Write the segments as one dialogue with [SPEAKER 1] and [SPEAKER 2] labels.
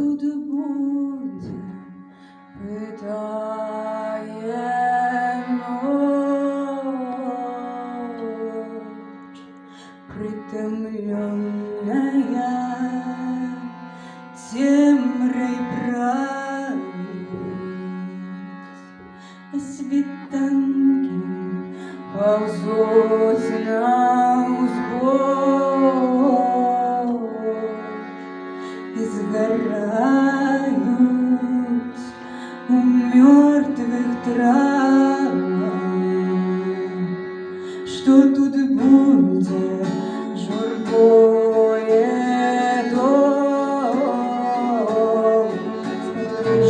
[SPEAKER 1] тут буде, питає ночь, притомленная темрой править, а світанки ползуть на узбор и сгорают у мертвых трав. Что тут будет журбое дом,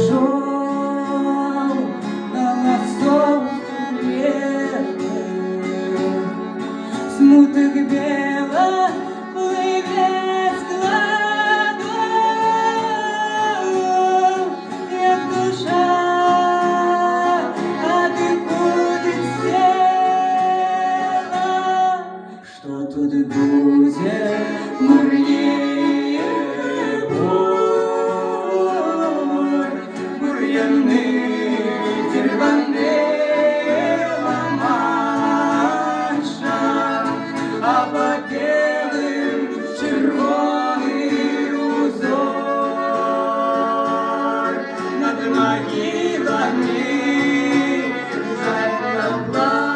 [SPEAKER 1] жёл голосов студентов, смуток белых плывет складов, як душа отходит с тела. Что тут будет мурлее гор, бурьяны терванела марша, а под белым червоный узор над могилами жарко плачет.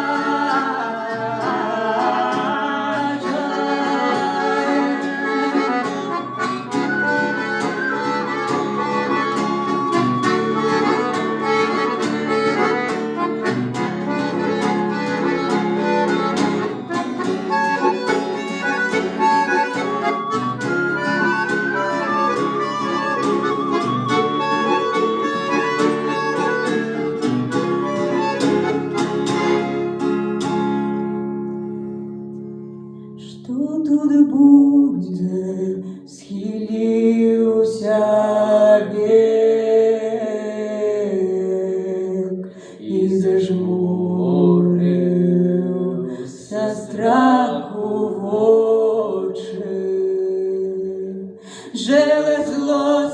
[SPEAKER 1] Что тут будет, схилился век и зажмурился страху в очи, железло